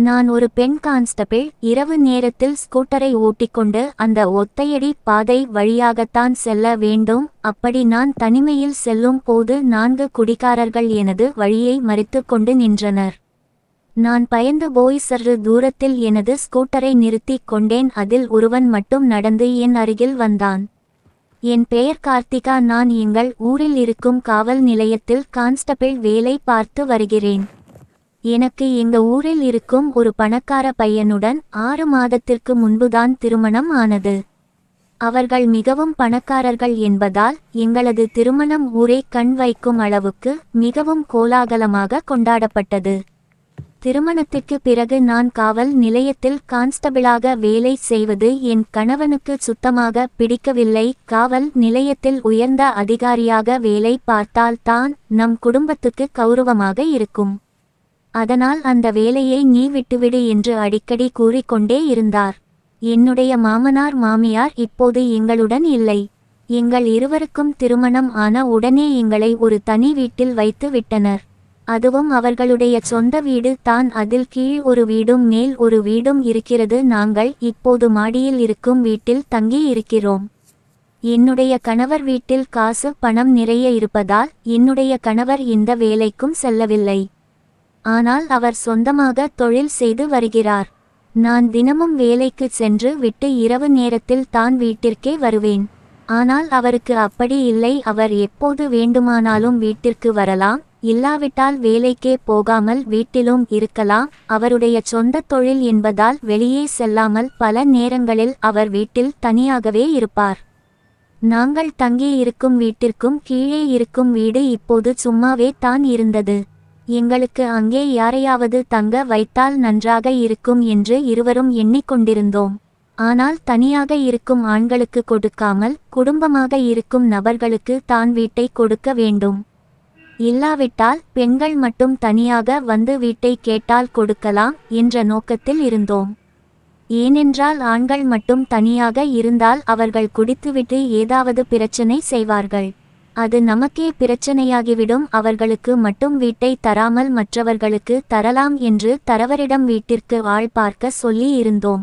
நான் ஒரு பெண் கான்ஸ்டபிள். இரவு நேரத்தில் ஸ்கூட்டரை ஓட்டிக்கொண்டு அந்த ஒத்தையடி பாதை வழியாகத்தான் செல்ல வேண்டும். அப்படி நான் தனிமையில் செல்லும் போது 4 குடிகாரர்கள் எனது வழியை மறித்து கொண்டு நின்றனர். நான் பயந்து போய் சற்று தூரத்தில் எனது ஸ்கூட்டரை நிறுத்திக் கொண்டேன். அதில் ஒருவன் மட்டும் நடந்து என் அருகில் வந்தான். என் பெயர் கார்த்திகா. நான் எங்கள் ஊரில் இருக்கும் காவல் நிலையத்தில் கான்ஸ்டபிள் வேலை பார்த்து வருகிறேன். எனக்கு எங்க ஊரில் இருக்கும் ஒரு பணக்கார பையனுடன் 6 மாதத்திற்கு முன்புதான் திருமணம் ஆனது. அவர்கள் மிகவும் பணக்காரர்கள் என்பதால் எங்களது திருமணம் ஊரே கண் வைக்கும் அளவுக்கு மிகவும் கோலாகலமாக கொண்டாடப்பட்டது. திருமணத்திற்கு பிறகு நான் காவல் நிலையத்தில் கான்ஸ்டபிளாக வேலை செய்வது என் கணவனுக்கு சுத்தமாக பிடிக்கவில்லை. காவல் நிலையத்தில் உயர்ந்த அதிகாரியாக வேலை பார்த்தால் தான் நம் குடும்பத்துக்கு கௌரவமாக இருக்கும். அதனால் அந்த வேலையை நீ விட்டுவிடு என்று அடிக்கடி கூறிக்கொண்டே இருந்தார். என்னுடைய மாமனார் மாமியார் இப்போது எங்களுடன் இல்லை. எங்கள் இருவருக்கும் திருமணம் ஆன உடனே எங்களை ஒரு தனி வீட்டில் வைத்து விட்டனர். அதுவும் அவர்களுடைய சொந்த வீடு தான். அதில் கீழ் ஒரு வீடும் மேல் ஒரு வீடும் இருக்கிறது. நாங்கள் இப்போது மாடியில் இருக்கும் வீட்டில் தங்கி இருக்கிறோம். என்னுடைய கணவர் வீட்டில் காசு பணம் நிறைய இருப்பதால் என்னுடைய கணவர் இந்த வேலைக்கும் செல்லவில்லை. ஆனால் அவர் சொந்தமாக தொழில் செய்து வருகிறார். நான் தினமும் வேலைக்கு சென்று விட்டு இரவு நேரத்தில் தான் வீட்டிற்கே வருவேன். ஆனால் அவருக்கு அப்படி இல்லை. அவர் எப்போது வேண்டுமானாலும் வீட்டிற்கு வரலாம். இல்லாவிட்டால் வேலைக்கே போகாமல் வீட்டிலும் இருக்கலாம். அவருடைய சொந்த தொழில் என்பதால் வெளியே செல்லாமல் பல நேரங்களில் அவர் வீட்டில் தனியாகவே இருப்பார். நாங்கள் தங்கி இருக்கும் வீட்டிற்கும் கீழே இருக்கும் வீடு இப்போது சும்மாவே தான் இருந்தது. எங்களுக்கு அங்கே யாரையாவது தங்க வைத்தால் நன்றாக இருக்கும் என்று இருவரும் எண்ணிக்கொண்டிருந்தோம். ஆனால் தனியாக இருக்கும் ஆண்களுக்கு கொடுக்காமல் குடும்பமாக இருக்கும் நபர்களுக்கு தான் வீட்டை கொடுக்க வேண்டும். இல்லாவிட்டால் பெண்கள் மட்டும் தனியாக வந்து வீட்டை கேட்டால் கொடுக்கலாம் என்ற நோக்கத்தில் இருந்தோம். ஏனென்றால் ஆண்கள் மட்டும் தனியாக இருந்தால் அவர்கள் குடித்துவிட்டு ஏதாவது பிரச்சனை செய்வார்கள். அது நமக்கே பிரச்சனையாகிவிடும். அவர்களுக்கு மட்டும் வீட்டை தராமல் மற்றவர்களுக்கு தரலாம் என்று தரவரிடம் வீட்டிற்கு ஆள் பார்க்க சொல்லி இருந்தோம்.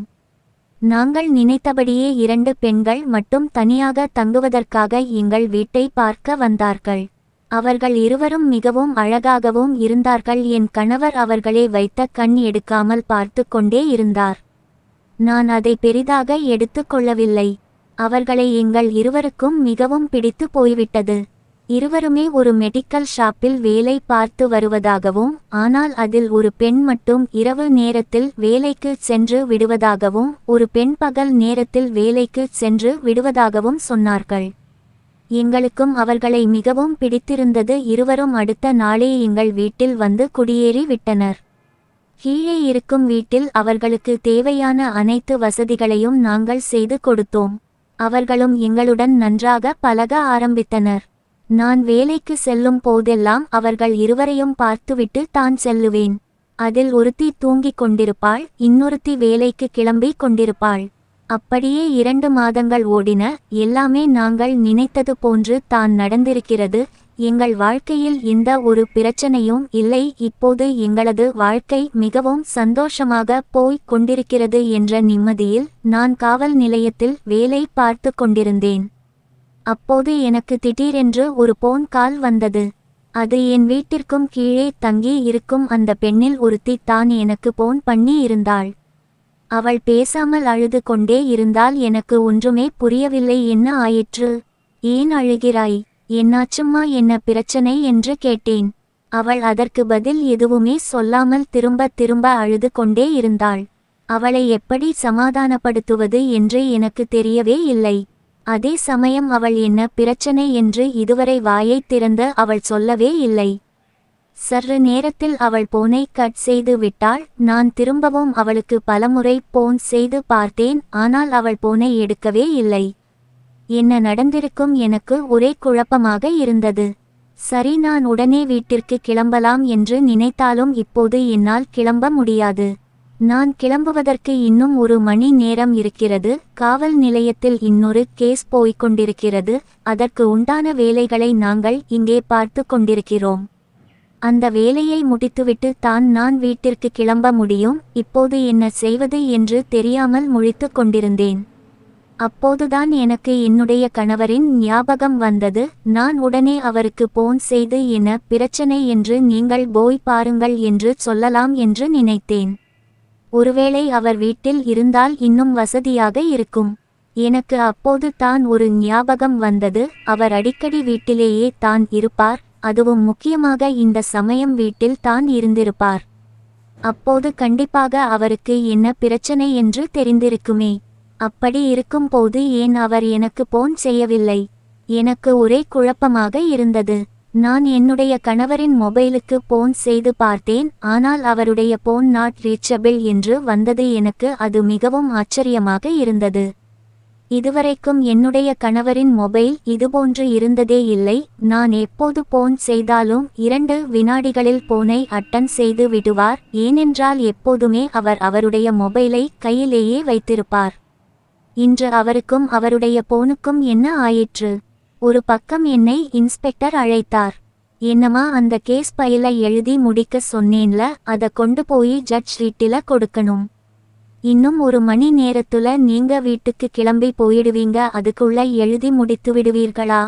நாங்கள் நினைத்தபடியே 2 பெண்கள் மட்டும் தனியாக தங்குவதற்காக எங்கள் வீட்டை பார்க்க வந்தார்கள். அவர்கள் இருவரும் மிகவும் அழகாகவும் இருந்தார்கள். என் கணவர் அவர்களே வைத்த கண் எடுக்காமல் பார்த்து கொண்டே இருந்தார். நான் அதை பெரிதாக எடுத்து கொள்ளவில்லை. அவர்களை எங்கள் இருவருக்கும் மிகவும் பிடித்து போய்விட்டது. இருவருமே ஒரு மெடிக்கல் ஷாப்பில் வேலை பார்த்து வருவதாகவும் ஆனால் அதில் ஒரு பெண் மட்டும் இரவு நேரத்தில் வேலைக்கு சென்று விடுவதாகவும் ஒரு பெண் பகல் நேரத்தில் வேலைக்கு சென்று விடுவதாகவும் சொன்னார்கள். எங்களுக்கும் அவர்களை மிகவும் பிடித்திருந்தது. இருவரும் அடுத்த நாளே எங்கள் வீட்டில் வந்து குடியேறி விட்டனர். கீழே இருக்கும் வீட்டில் அவர்களுக்கு தேவையான அனைத்து வசதிகளையும் நாங்கள் செய்து கொடுத்தோம். அவர்களும் எங்களுடன் நன்றாக பழக ஆரம்பித்தனர். நான் வேலைக்கு செல்லும் போதெல்லாம் அவர்கள் இருவரையும் பார்த்துவிட்டு தான் செல்லுவேன். அதில் ஒருத்தி தூங்கிக் கொண்டிருப்பாள், இன்னொருத்தி வேலைக்கு கிளம்பி கொண்டிருப்பாள். அப்படியே 2 மாதங்கள் ஓடின. எல்லாமே நாங்கள் நினைத்தது போன்று தான் நடந்திருக்கிறது. எங்கள் வாழ்க்கையில் எந்த ஒரு பிரச்சனையும் இல்லை. இப்போது எங்களது வாழ்க்கை மிகவும் சந்தோஷமாக போய் கொண்டிருக்கிறது என்ற நிம்மதியில் நான் காவல் நிலையத்தில் வேலை பார்த்து கொண்டிருந்தேன். அப்போது எனக்கு திடீரென்று ஒரு போன் கால் வந்தது. அது என் வீட்டிற்கும் கீழே தங்கி இருக்கும் அந்த பெண்ணில் ஒருத்தி தான் எனக்கு போன் பண்ணி இருந்தாள். அவள் பேசாமல் அழுது கொண்டே இருந்தால். எனக்கு ஒன்றுமே புரியவில்லை. என்ன ஆயிற்று? ஏன் அழுகிறாய்? என்னாச்சும்மா? என்ன பிரச்சனை என்று கேட்டேன். அவள் அதற்கு பதில் எதுவுமே சொல்லாமல் திரும்ப திரும்ப அழுது கொண்டே இருந்தாள். அவளை எப்படி சமாதானப்படுத்துவது என்று எனக்கு தெரியவே இல்லை. அதே சமயம் அவள் என்ன பிரச்சனை என்று இதுவரை வாயைத் திறந்து அவள் சொல்லவே இல்லை. சற்று நேரத்தில் அவள் போனை கட் செய்து விட்டாள். நான் திரும்பவும் அவளுக்கு பலமுறை போன் செய்து பார்த்தேன். ஆனால் அவள் போனை எடுக்கவே இல்லை. என்ன நடந்திருக்கும்? எனக்கு ஒரே குழப்பமாக இருந்தது. சரி, நான் உடனே வீட்டிற்கு கிளம்பலாம் என்று நினைத்தாலும் இப்போது என்னால் கிளம்ப முடியாது. நான் கிளம்புவதற்கு இன்னும் 1 மணி நேரம் இருக்கிறது. காவல் நிலையத்தில் இன்னொரு கேஸ் போய்கொண்டிருக்கிறது. அதற்கு உண்டான வேலைகளை நாங்கள் இங்கே பார்த்து கொண்டிருக்கிறோம். அந்த வேலையை முடித்துவிட்டு தான் நான் வீட்டிற்கு கிளம்ப முடியும். இப்போது என்ன செய்வது என்று தெரியாமல் முழித்து கொண்டிருந்தேன். அப்போதுதான் எனக்கு என்னுடைய கணவரின் ஞாபகம் வந்தது. நான் உடனே அவருக்கு போன் செய்து என்ன பிரச்சனை என்று நீங்கள் போய் பாருங்கள் என்று சொல்லலாம் என்று நினைத்தேன். ஒருவேளை அவர் வீட்டில் இருந்தால் இன்னும் வசதியாக இருக்கும். எனக்கு அப்போது தான் ஒரு ஞாபகம் வந்தது. அவர் அடிக்கடி வீட்டிலேயே தான் இருப்பார். அதுவும் முக்கியமாக இந்த சமயம் வீட்டில் தான் இருந்திருப்பார். அப்போது கண்டிப்பாக அவருக்கு என்ன பிரச்சனை என்று தெரிந்திருக்குமே. அப்படி இருக்கும்போது ஏன் அவர் எனக்கு போன் செய்யவில்லை? எனக்கு ஒரே குழப்பமாக இருந்தது. நான் என்னுடைய கணவரின் மொபைலுக்கு போன் செய்து பார்த்தேன். ஆனால் அவருடைய போன் நாட் ரீச்சபிள் என்று வந்தது. எனக்கு அது மிகவும் ஆச்சரியமாக இருந்தது. இதுவரைக்கும் என்னுடைய கணவரின் மொபைல் இதுபோன்று இருந்ததே இல்லை. நான் எப்போது போன் செய்தாலும் 2 வினாடிகளில் போனை அட்டன் செய்து விடுவார். ஏனென்றால் எப்போதுமே அவர் அவருடைய மொபைலை கையிலேயே வைத்திருப்பார். இன்று அவருக்கும் அவருடைய போனுக்கும் என்ன ஆயிற்று? ஒரு பக்கம் என்னை இன்ஸ்பெக்டர் அழைத்தார். என்னமா அந்த கேஸ் பைலை எழுதி முடிக்க சொன்னேன்ல, அத கொண்டு போய் ஜட்ஜ் வீட்டில கொடுக்கணும். இன்னும் 1 மணி நேரத்துல நீங்க வீட்டுக்கு கிளம்பி போயிடுவீங்க. அதுக்குள்ள எழுதி முடித்து விடுவீர்களா?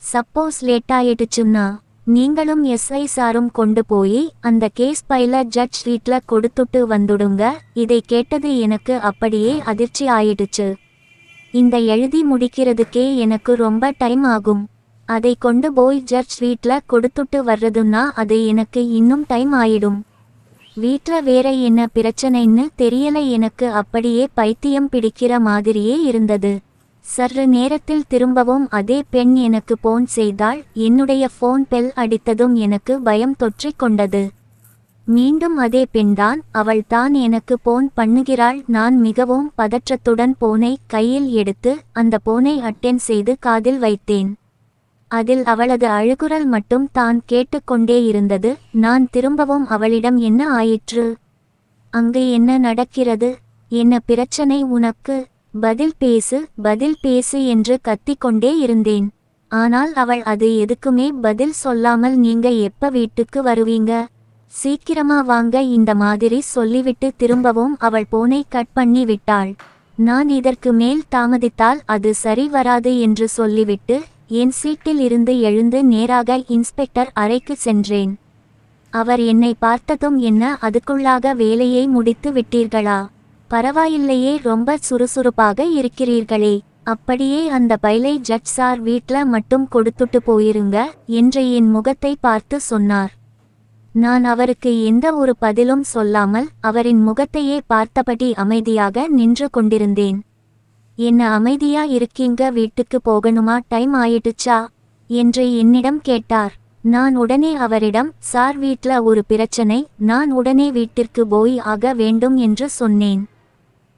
சப்போஸ் லேட்டாயிடுச்சுன்னா நீங்களும் எஸ்ஐ சாரும் கொண்டு போய் அந்த கேஸ் பைல ஜட்ஜ் வீட்ல கொடுத்துட்டு வந்துடுங்க. இதை கேட்டது எனக்கு அப்படியே அதிர்ச்சி ஆயிடுச்சு. இந்த எழுதி முடிக்கிறதுக்கே எனக்கு ரொம்ப டைம் ஆகும். அதை கொண்டு போய் ஜட்ஜ் வீட்ல கொடுத்துட்டு வர்றதுன்னா அது எனக்கு இன்னும் டைம் ஆயிடும். வீட்ல வேற என்ன பிரச்சனைன்னு தெரியல. எனக்கு அப்படியே பைத்தியம் பிடிக்கிற மாதிரியே இருந்தது. சற்று நேரத்தில் திரும்பவும் அதே பெண் எனக்கு போன் செய்தாள். என்னுடைய போன் பெல் அடித்ததும் எனக்கு பயம் தொற்றிக் கொண்டது. மீண்டும் அதே பெண்தான். அவள் தான் எனக்கு போன் பண்ணுகிறாள். நான் மிகவும் பதற்றத்துடன் போனை கையில் எடுத்து அந்த போனை அட்டென்ட் செய்து காதில் வைத்தேன். அதில் அவளது அழுகுரல் மட்டும் தான் கேட்டுக்கொண்டே இருந்தது. நான் திரும்பவும் அவளிடம் என்ன ஆயிற்று? அங்கு என்ன நடக்கிறது? என்ன பிரச்சனை உனக்கு? பதில் பேசு, பதில் பேசு என்று கத்திக்கொண்டே இருந்தேன். ஆனால் அவள் அது எதுக்குமே பதில் சொல்லாமல் நீங்க எப்ப வீட்டுக்கு வருவீங்க? சீக்கிரமா வாங்க இந்த மாதிரி சொல்லிவிட்டு திரும்பவும் அவள் போனை கட் பண்ணி விட்டாள். நான் இதற்கு மேல் தாமதித்தால் அது சரி வராது என்று சொல்லிவிட்டு என் சீட்டில் இருந்து எழுந்து நேராக இன்ஸ்பெக்டர் அறைக்கு சென்றேன். அவர் என்னை பார்த்ததும் என்ன அதுக்குள்ளாக வேலையை முடித்து விட்டீர்களா? பரவாயில்லையே, ரொம்ப சுறுசுறுப்பாக இருக்கிறீர்களே. அப்படியே அந்த பைலை ஜட்ஜ் சார் வீட்ல மட்டும் கொடுத்துட்டு போயிருங்க என்று என் முகத்தை பார்த்து சொன்னார். நான் அவருக்கு எந்த ஒரு பதிலும் சொல்லாமல் அவரின் முகத்தையே பார்த்தபடி அமைதியாக நின்று கொண்டிருந்தேன். என்ன அமைதியா இருக்கீங்க? வீட்டுக்கு போகணுமா? டைம் ஆயிடுச்சா என்று என்னிடம் கேட்டார். நான் உடனே அவரிடம் சார் வீட்ல ஒரு பிரச்சனை, நான் உடனே வீட்டிற்கு போய் ஆக வேண்டும் என்று சொன்னேன்.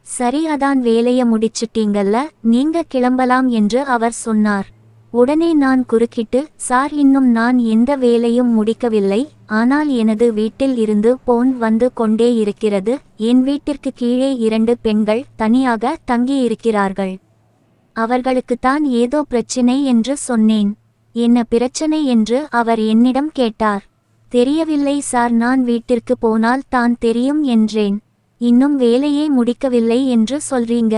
சரி, அதான் வேலைய முடிச்சிட்டீங்கல்ல, நீங்க கிளம்பலாம் என்று அவர் சொன்னார். உடனே நான் குறுக்கிட்டு சார், இன்னும் நான் எந்த வேலையும் முடிக்கவில்லை. ஆனால் எனது வீட்டில் இருந்து போன் வந்து கொண்டே இருக்கிறது. என் வீட்டிற்கு கீழே 2 பெண்கள் தனியாக தங்கியிருக்கிறார்கள். அவர்களுக்குத்தான் ஏதோ பிரச்சினை என்று சொன்னேன். என்ன பிரச்சனை என்று அவர் என்னிடம் கேட்டார். தெரியவில்லை சார், நான் வீட்டிற்கு போனால் தான் தெரியும் என்றேன். இன்னும் வேலையே முடிக்கவில்லை என்று சொல்றீங்க.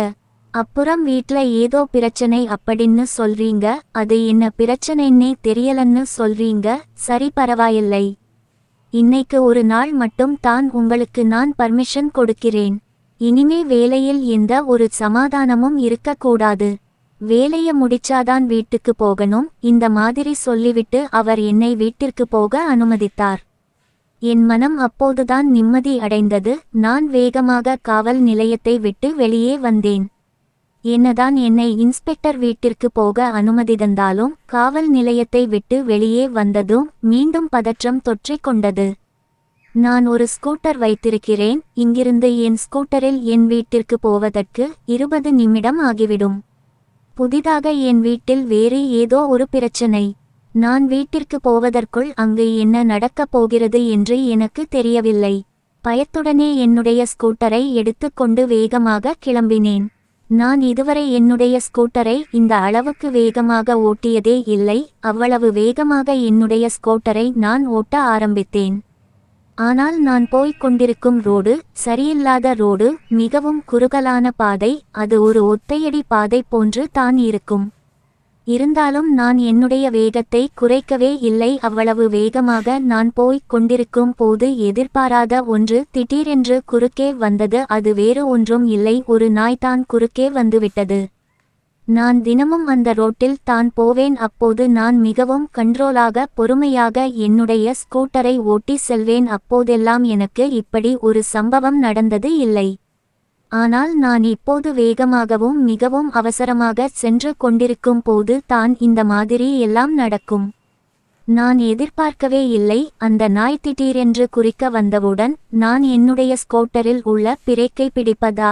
அப்புறம் வீட்ல ஏதோ பிரச்சனை அப்படின்னு சொல்றீங்க. அது என்ன பிரச்சனைன்னே தெரியலன்னு சொல்றீங்க. சரி, பரவாயில்லை. இன்னைக்கு ஒரு நாள் மட்டும் தான் உங்களுக்கு நான் பர்மிஷன் கொடுக்கிறேன். இனிமே வேலையில் எந்த ஒரு சமாதானமும் இருக்கக்கூடாது. வேலைய முடிச்சாதான் வீட்டுக்கு போகணும். இந்த மாதிரி சொல்லிவிட்டு அவர் என்னை வீட்டிற்கு போக அனுமதித்தார். என் மனம் அப்போதுதான் நிம்மதி அடைந்தது. நான் வேகமாக காவல் நிலையத்தை விட்டு வெளியே வந்தேன். என்னதான் என்னை இன்ஸ்பெக்டர் வீட்டிற்கு போக அனுமதி தந்தாலும் காவல் நிலையத்தை விட்டு வெளியே வந்ததும் மீண்டும் பதற்றம் தொற்றிக் கொண்டது. நான் ஒரு ஸ்கூட்டர் வைத்திருக்கிறேன். இங்கிருந்து என் ஸ்கூட்டரில் என் வீட்டிற்கு போவதற்கு 20 நிமிடம் ஆகிவிடும். புதிதாக என் வீட்டில் வேறு ஏதோ ஒரு பிரச்சனை. நான் வீட்டிற்கு போவதற்குள் அங்கு என்ன நடக்கப் போகிறது என்று எனக்கு தெரியவில்லை. பயத்துடனே என்னுடைய ஸ்கூட்டரை எடுத்துக்கொண்டு வேகமாக கிளம்பினேன். நான் இதுவரை என்னுடைய ஸ்கூட்டரை இந்த அளவுக்கு வேகமாக ஓட்டியதே இல்லை. அவ்வளவு வேகமாக என்னுடைய ஸ்கூட்டரை நான் ஓட்ட ஆரம்பித்தேன். ஆனால் நான் போய்க் கொண்டிருக்கும் ரோடு சரியில்லாத ரோடு, மிகவும் குறுகலான பாதை. அது ஒரு ஒத்தையடி பாதை போன்று தான் இருக்கும். இருந்தாலும் நான் என்னுடைய வேகத்தை குறைக்கவே இல்லை. அவ்வளவு வேகமாக நான் போய்க் கொண்டிருக்கும் போது எதிர்பாராத ஒன்று திடீரென்று குறுக்கே வந்தது. அது வேறு ஒன்றும் இல்லை, ஒரு நாய் தான் குறுக்கே வந்துவிட்டது. நான் தினமும் அந்த ரோட்டில் தான் போவேன். அப்போது நான் மிகவும் கண்ட்ரோலாக பொறுமையாக என்னுடைய ஸ்கூட்டரை ஓட்டி செல்வேன். அப்போதெல்லாம் எனக்கு இப்படி ஒரு சம்பவம் நடந்தது இல்லை. ஆனால் நான் இப்போது வேகமாகவும் மிகவும் அவசரமாக சென்று கொண்டிருக்கும் போது தான் இந்த மாதிரி எல்லாம் நடக்கும். நான் எதிர்பார்க்கவே இல்லை. அந்த நாய் திடீரென்று குறிக்க வந்தவுடன் நான் என்னுடைய ஸ்கூட்டரில் உள்ள பிரேக்கை பிடிப்பதா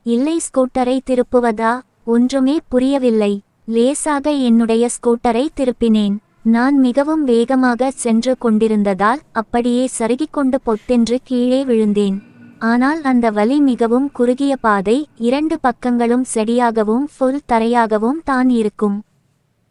இல்லை ஸ்கூட்டரை திருப்புவதா ஒன்றுமே புரியவில்லை. லேசாக என்னுடைய ஸ்கூட்டரை திருப்பினேன். நான் மிகவும் வேகமாக சென்று கொண்டிருந்ததால் அப்படியே சறுகிக்கொண்டு பொத்தென்று கீழே விழுந்தேன். ஆனால் அந்த வழி மிகவும் குறுகிய பாதை, 2 பக்கங்களும் செடியாகவும் ஃபுல் தரையாகவும் தான் இருக்கும்.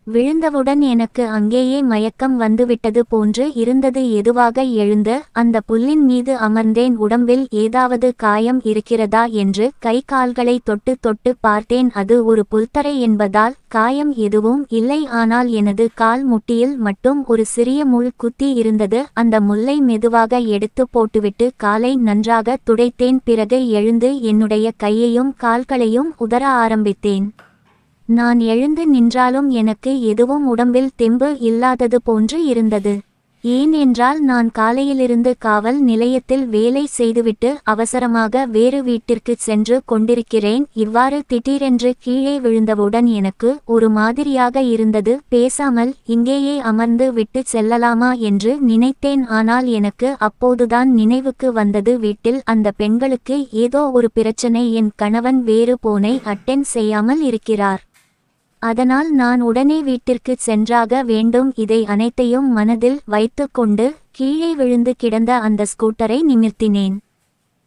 விழுந்தவுடன் எனக்கு அங்கேயே மயக்கம் வந்துவிட்டது போன்று இருந்தது. எதுவாக எழுந்து அந்த புல்லின் மீது அமர்ந்தேன். உடம்பில் ஏதாவது காயம் இருக்கிறதா என்று கை கால்களை தொட்டு தொட்டு பார்த்தேன். அது ஒரு புல்தரை என்பதால் காயம் எதுவும் இல்லை. ஆனால் எனது கால் முட்டியில் மட்டும் ஒரு சிறிய முள் குத்தி இருந்தது. அந்த முல்லை மெதுவாக எடுத்து போட்டுவிட்டு காலை நன்றாக துடைத்தேன். பிறகு எழுந்து என்னுடைய கையையும் கால்களையும் உதற ஆரம்பித்தேன். நான் எழுந்து நின்றாலும் எனக்கு எதுவும் உடம்பில் தெம்பு இல்லாதது போன்று இருந்தது. ஏன் என்றால் நான் காலையிலிருந்து காவல் நிலையத்தில் வேலை செய்துவிட்டு அவசரமாக வேறு வீட்டிற்கு சென்று கொண்டிருக்கிறேன். இவ்வாறு திடீரென்று கீழே விழுந்தவுடன் எனக்கு ஒரு மாதிரியாக இருந்தது. பேசாமல் இங்கேயே அமர்ந்து விட்டு செல்லலாமா என்று நினைத்தேன். ஆனால் எனக்கு அப்போதுதான் நினைவுக்கு வந்தது, வீட்டில் அந்த பெண்களுக்கு ஏதோ ஒரு பிரச்சனை. என் கணவன் வேறு போனை அட்டெண்ட் செய்யாமல் இருக்கிறார். அதனால் நான் உடனே வீட்டிற்கு சென்றாக வேண்டும். இதை அனைத்தையும் மனதில் வைத்து கொண்டு கீழே விழுந்து கிடந்த அந்த ஸ்கூட்டரை நிமிர்த்தினேன்.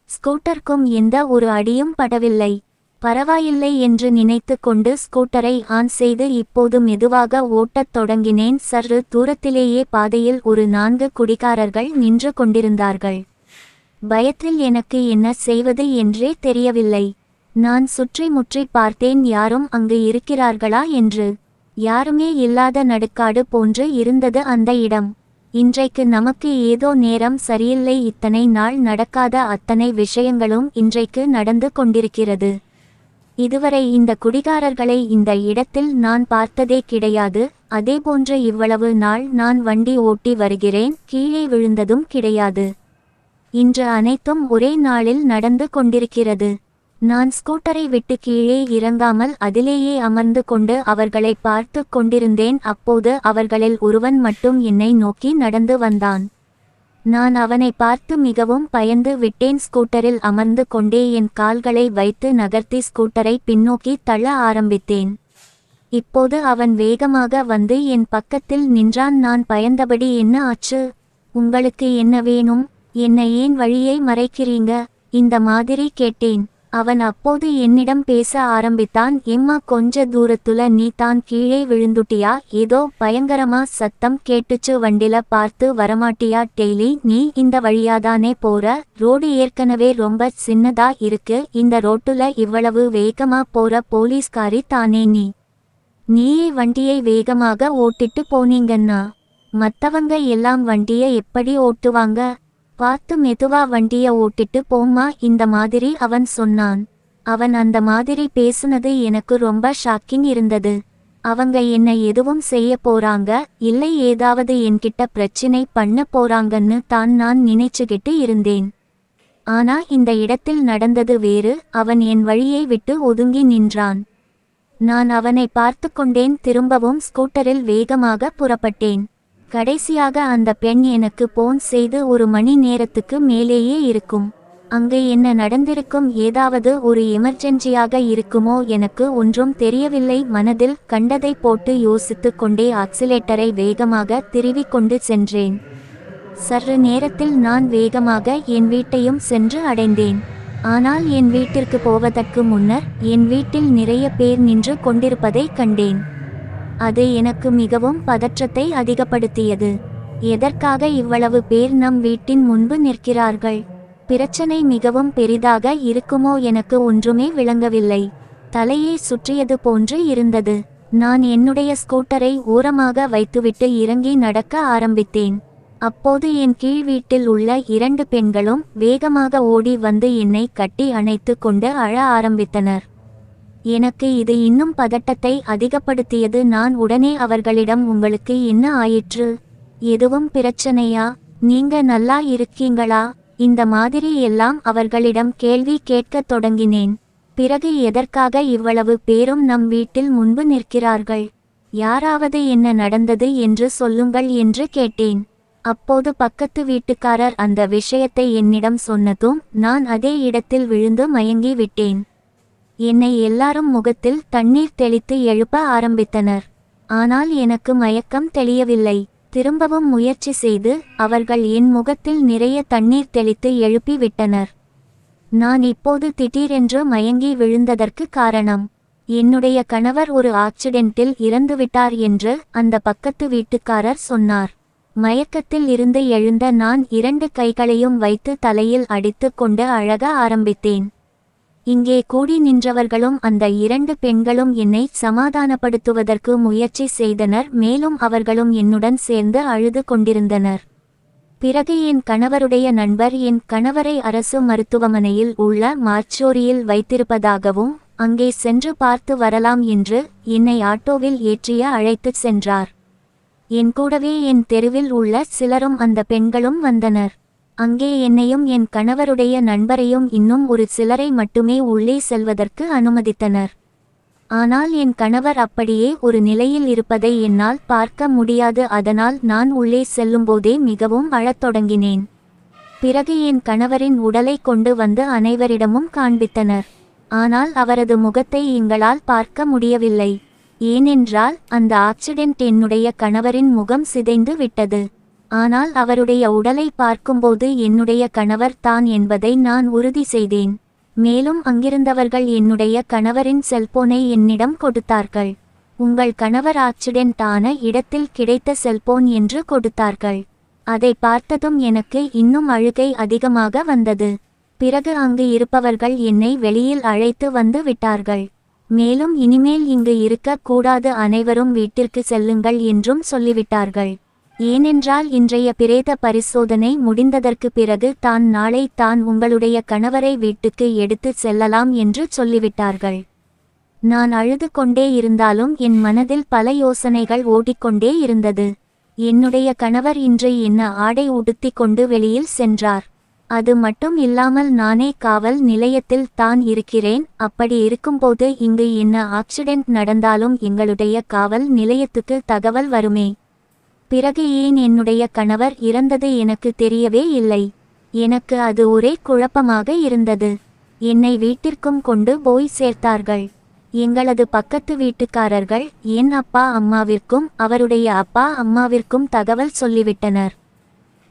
ஸ்கூட்டருக்கும் எந்த ஒரு அடியும் படவில்லை. பரவாயில்லை என்று நினைத்து கொண்டு ஸ்கூட்டரை ஆன் செய்து இப்போது மெதுவாக ஓட்டத் தொடங்கினேன். சற்று தூரத்திலேயே பாதையில் ஒரு 4 குடிகாரர்கள் நின்று கொண்டிருந்தார்கள். பயத்தில் எனக்கு என்ன செய்வது என்றே தெரியவில்லை. நான் சுற்றி முற்றி பார்த்தேன், யாரும் அங்கு இருக்கிறார்களா என்று. யாருமே இல்லாத நடுக்காடு போன்று இருந்தது அந்த இடம். இன்றைக்கு நமக்கு ஏதோ நேரம் சரியில்லை. இத்தனை நாள் நடக்காத அத்தனை விஷயங்களும் இன்றைக்கு நடந்து கொண்டிருக்கிறது. இதுவரை இந்த குடிகாரர்களை இந்த இடத்தில் நான் பார்த்ததே கிடையாது. அதேபோன்று இவ்வளவு நாள் நான் வண்டி ஓட்டி வருகிறேன், கீழே விழுந்ததும் கிடையாது. இன்று அனைத்தும் ஒரே நாளில் நடந்து கொண்டிருக்கிறது. நான் ஸ்கூட்டரை விட்டு கீழே இறங்காமல் அதிலேயே அமர்ந்து கொண்டு அவர்களை பார்த்து கொண்டிருந்தேன். அப்போது அவர்களில் ஒருவன் மட்டும் என்னை நோக்கி நடந்து வந்தான். நான் அவனை பார்த்து மிகவும் பயந்து விட்டேன். ஸ்கூட்டரில் அமர்ந்து கொண்டே என் கால்களை வைத்து நகர்த்தி ஸ்கூட்டரை பின்னோக்கி தள்ள ஆரம்பித்தேன். இப்போது அவன் வேகமாக வந்து என் பக்கத்தில் நின்றான். நான் பயந்தபடி, என்ன ஆச்சு? உங்களுக்கு என்ன வேணும்? என்னை ஏன் வழியை மறைக்கிறீங்க? இந்த மாதிரி கேட்டேன். அவன் அப்போது என்னிடம் பேச ஆரம்பித்தான். எம்மா, கொஞ்ச தூரத்துல நீ தான் கீழே விழுந்துட்டியா? ஏதோ பயங்கரமா சத்தம் கேட்டுச்சு. வண்டில பார்த்து வரமாட்டியா? டெய்லி நீ இந்த வழியாதானே போற? ரோடு ஏற்கனவே ரொம்ப சின்னதா இருக்கு. இந்த ரோட்டுல இவ்வளவு வேகமா போற போலீஸ்காரி தானே நீ? நீயே வண்டியை வேகமாக ஓட்டிட்டு போனீங்கன்னா மத்தவங்க எல்லாம் வண்டியை எப்படி ஓட்டுவாங்க? பார்த்து மெதுவா வண்டிய ஓட்டிட்டு போம்மா, இந்த மாதிரி அவன் சொன்னான். அவன் அந்த மாதிரி பேசுனது எனக்கு ரொம்ப ஷாக்கிங் இருந்தது. அவங்க என்ன எதுவும் செய்ய போறாங்க, இல்லை ஏதாவது என்கிட்ட பிரச்சினை பண்ண போறாங்கன்னு தான் நான் நினைச்சுக்கிட்டு இருந்தேன். ஆனா இந்த இடத்தில் நடந்தது வேறு. அவன் என் வழியை விட்டு ஒதுங்கி நின்றான். நான் அவனை பார்த்து கொண்டேன். திரும்பவும் ஸ்கூட்டரில் வேகமாக புறப்பட்டேன். கடைசியாக அந்த பெண் எனக்கு போன் செய்து 1 மணி நேரத்துக்கு மேலேயே இருக்கும். அங்கே என்ன நடந்திருக்கும்? ஏதாவது ஒரு எமர்ஜென்சியாக இருக்குமோ? எனக்கு ஒன்றும் தெரியவில்லை. மனதில் கண்டதை போட்டு யோசித்து கொண்டே ஆக்சிலேட்டரை வேகமாக திருவிக் கொண்டு சென்றேன். சற்று நேரத்தில் நான் வேகமாக என் வீட்டையும் சென்று அடைந்தேன். ஆனால் என் வீட்டிற்கு போவதற்கு முன்னர் என் வீட்டில் நிறைய பேர் நின்று கொண்டிருப்பதை கண்டேன். அது எனக்கு மிகவும் பதற்றத்தை அதிகப்படுத்தியது. எதற்காக இவ்வளவு பேர் நம் வீட்டின் முன்பு நிற்கிறார்கள்? பிரச்சனை மிகவும் பெரிதாக இருக்குமோ? எனக்கு ஒன்றுமே விளங்கவில்லை. தலையை சுற்றியது போன்று இருந்தது. நான் என்னுடைய ஸ்கூட்டரை ஓரமாக வைத்துவிட்டு இறங்கி நடக்க ஆரம்பித்தேன். அப்போது என் கீழ் வீட்டில் உள்ள 2 பெண்களும் வேகமாக ஓடி வந்து என்னை கட்டி அணைத்து கொண்டு அழ ஆரம்பித்தனர். எனக்கு இது இன்னும் பதட்டத்தை அதிகப்படுத்தியது. நான் உடனே அவர்களிடம், உங்களுக்கு என்ன ஆயிற்று? எதுவும் பிரச்சனையா? நீங்க நல்லா இருக்கீங்களா? இந்த மாதிரி எல்லாம் அவர்களிடம் கேள்வி கேட்கத் தொடங்கினேன். பிறகு எதற்காக இவ்வளவு பேரும் நம் வீட்டில் முன்பு நிற்கிறார்கள்? யாராவது என்ன நடந்தது என்று சொல்லுங்கள் என்று கேட்டேன். அப்போது பக்கத்து வீட்டுக்காரர் அந்த விஷயத்தை என்னிடம் சொன்னதும் நான் அதே இடத்தில் விழுந்து மயங்கி விட்டேன். என்னை எல்லாரும் முகத்தில் தண்ணீர் தெளித்து எழுப்ப ஆரம்பித்தனர். ஆனால் எனக்கு மயக்கம் தெளியவில்லை. திரும்பவும் முயற்சி செய்து அவர்கள் என் முகத்தில் நிறைய தண்ணீர் தெளித்து எழுப்பி விட்டனர். நான் இப்போது திடீரென்று மயங்கி விழுந்ததற்கு காரணம், என்னுடைய கணவர் ஒரு ஆக்சிடென்ட்டில் இறந்துவிட்டார் என்று அந்த பக்கத்து வீட்டுக்காரர் சொன்னார். மயக்கத்தில் இருந்து எழுந்த நான் 2 கைகளையும் வைத்து தலையில் அடித்து கொண்டு அழக ஆரம்பித்தேன். இங்கே கூடி நின்றவர்களும் அந்த 2 பெண்களும் என்னை சமாதானப்படுத்துவதற்கு முயற்சி செய்தனர். மேலும் அவர்களும் என்னுடன் சேர்ந்து அழுது கொண்டிருந்தனர். பிறகு என் கணவருடைய நண்பர் என் கணவரை அரசு மருத்துவமனையில் உள்ள மார்ச்சோரியில் வைத்திருப்பதாகவும் அங்கே சென்று பார்த்து வரலாம் என்று என்னை ஆட்டோவில் ஏற்றிய அழைத்துச் சென்றார். என் கூடவே என் தெருவில் உள்ள சிலரும் அந்த பெண்களும் வந்தனர். அங்கே என்னையும் என் கணவருடைய நண்பரையும் இன்னும் ஒரு சிலரை மட்டுமே உள்ளே செல்வதற்கு அனுமதித்தனர். ஆனால் என் கணவர் அப்படியே ஒரு நிலையில் இருப்பதை என்னால் பார்க்க முடியாது. அதனால் நான் உள்ளே செல்லும்போதே மிகவும் அழத் தொடங்கினேன். பிறகு என் கணவரின் உடலை கொண்டு வந்து அனைவரிடமும் காண்பித்தனர். ஆனால் அவரது முகத்தை எங்களால் பார்க்க முடியவில்லை. ஏனென்றால் அந்த ஆக்சிடென்ட் என்னுடைய கணவரின் முகம் சிதைந்து விட்டது. ஆனால் அவருடைய உடலை பார்க்கும்போது என்னுடைய கணவர் தான் என்பதை நான் உறுதி செய்தேன். மேலும் அங்கிருந்தவர்கள் என்னுடைய கணவரின் செல்போனை என்னிடம் கொடுத்தார்கள். உங்கள் கணவர் ஆக்சிடென்ட் ஆன இடத்தில் கிடைத்த செல்போன் என்று கொடுத்தார்கள். அதை பார்த்ததும் எனக்கு இன்னும் அழுகை அதிகமாக வந்தது. பிறகு அங்கு இருப்பவர்கள் என்னை வெளியில் அழைத்து வந்து விட்டார்கள். மேலும் இனிமேல் இங்கு இருக்க கூடாது, அனைவரும் வீட்டிற்கு செல்லுங்கள் என்றும் சொல்லிவிட்டார்கள். ஏனென்றால் இன்றைய பிரேத பரிசோதனை முடிந்ததற்கு பிறகு நாளை உங்களுடைய கணவரை வீட்டுக்கு எடுத்து செல்லலாம் என்று சொல்லிவிட்டார்கள். நான் அழுது கொண்டே இருந்தாலும் என் மனதில் பல யோசனைகள் ஓடிக்கொண்டே இருந்தது. என்னுடைய கணவர் இன்று என்ன ஆடை உடுத்தி கொண்டு வெளியில் சென்றார். அது மட்டும் இல்லாமல் நானே காவல் நிலையத்தில் இருக்கிறேன். அப்படி இருக்கும்போது இங்கு என்ன ஆக்சிடென்ட் நடந்தாலும் எங்களுடைய காவல் நிலையத்துக்கு தகவல் வருமே. பிறகு ஏன் என்னுடைய கணவர் இறந்தது எனக்கு தெரியவே இல்லை. எனக்கு அது ஒரே குழப்பமாக இருந்தது. என்னை வீட்டிற்கும் கொண்டு போய் சேர்த்தார்கள். எங்களது பக்கத்து வீட்டுக்காரர்கள் என் அப்பா அம்மாவிற்கும் அவருடைய அப்பா அம்மாவிற்கும் தகவல் சொல்லிவிட்டனர்.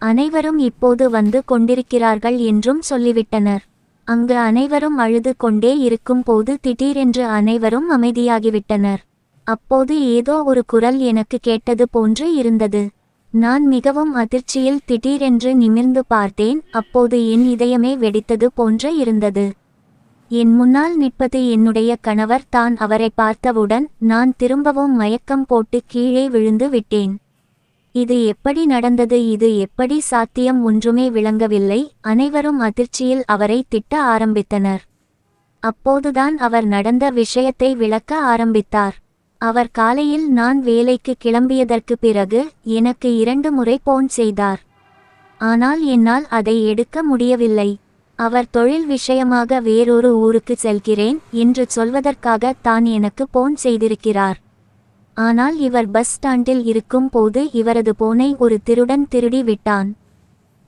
அனைவரும் இப்போது வந்து கொண்டிருக்கிறார்கள் என்றும் சொல்லிவிட்டனர். அங்கு அனைவரும் அழுது கொண்டே இருக்கும் போது திடீரென்று அனைவரும் அமைதியாகிவிட்டனர். அப்போது ஏதோ ஒரு குரல் எனக்கு கேட்டது போன்று இருந்தது. நான் மிகவும் அதிர்ச்சியில் திடீரென்று நிமிர்ந்து பார்த்தேன். அப்போது என் இதயமே வெடித்தது போன்ற இருந்தது. என் முன்னால் நிற்பது என்னுடைய கணவர் தான். அவரை பார்த்தவுடன் நான் திரும்பவும் மயக்கம் போட்டு கீழே விழுந்து விட்டேன். இது எப்படி நடந்தது? இது எப்படி சாத்தியம்? ஒன்றுமே விளங்கவில்லை. அனைவரும் அதிர்ச்சியில் அவரை திட்ட ஆரம்பித்தனர். அப்போதுதான் அவர் நடந்த விஷயத்தை விளக்க ஆரம்பித்தார். அவர் காலையில் நான் வேலைக்கு கிளம்பியதற்கு பிறகு எனக்கு 2 முறை போன் செய்தார். ஆனால் என்னால் அதை எடுக்க முடியவில்லை. அவர் தொழில் விஷயமாக வேறொரு ஊருக்கு செல்கிறேன் என்று சொல்வதற்காக எனக்கு போன் செய்திருக்கிறார். ஆனால் இவர் பஸ் ஸ்டாண்டில் இருக்கும் போது இவரது போனை ஒரு திருடன் திருடி விட்டான்.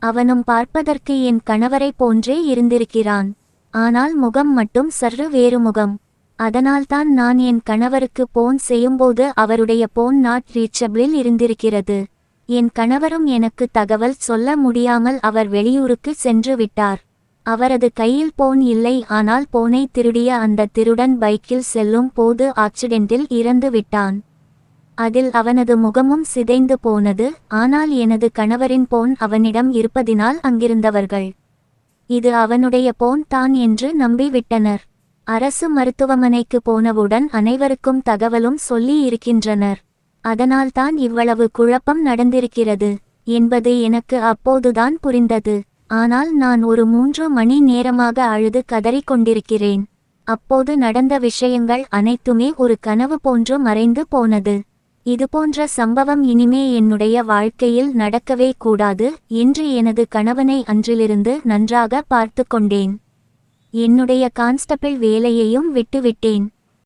அவனும் பார்ப்பதற்கு என் கணவரை போன்றே இருந்திருக்கிறான். ஆனால் முகம் மட்டும் சற்று வேறு முகம். அதனால்தான் நான் என் கணவருக்கு போன் செய்யும்போது அவருடைய போன் நாட் ரீச்சபிளில் இருந்திருக்கிறது. என் கணவரும் எனக்கு தகவல் சொல்ல முடியாமல் அவர் வெளியூருக்கு சென்று விட்டார். அவரது கையில் போன் இல்லை. ஆனால் போனை திருடிய அந்த திருடன் பைக்கில் செல்லும் போது ஆக்சிடென்டில் இறந்து விட்டான். அதில் அவனது முகமும் சிதைந்து போனது. ஆனால் எனது கணவரின் போன் அவனிடம் இருப்பதினால் அங்கிருந்தவர்கள் இது அவனுடைய போன் தான் என்று நம்பிவிட்டனர். அரசு மருத்துவமனைக்கு போனவுடன் அனைவருக்கும் தகவலும் சொல்லி இருக்கின்றனர். அதனால்தான் இவ்வளவு குழப்பம் நடந்திருக்கிறது என்பது எனக்கு அப்போதுதான் புரிந்தது. ஆனால் நான் ஒரு 3 மணி நேரமாக அழுது கதறிக் கொண்டிருக்கிறேன். அப்போது நடந்த விஷயங்கள் அனைத்துமே ஒரு கனவு போன்று மறைந்து போனது. இதுபோன்ற சம்பவம் இனிமே என்னுடைய வாழ்க்கையில் நடக்கவே கூடாது என்று எனது கணவனை அன்றிலிருந்து நன்றாக பார்த்து கொண்டேன். என்னுடைய கான்ஸ்டபிள் வேலையையும் விட்டுவிட்டேன்.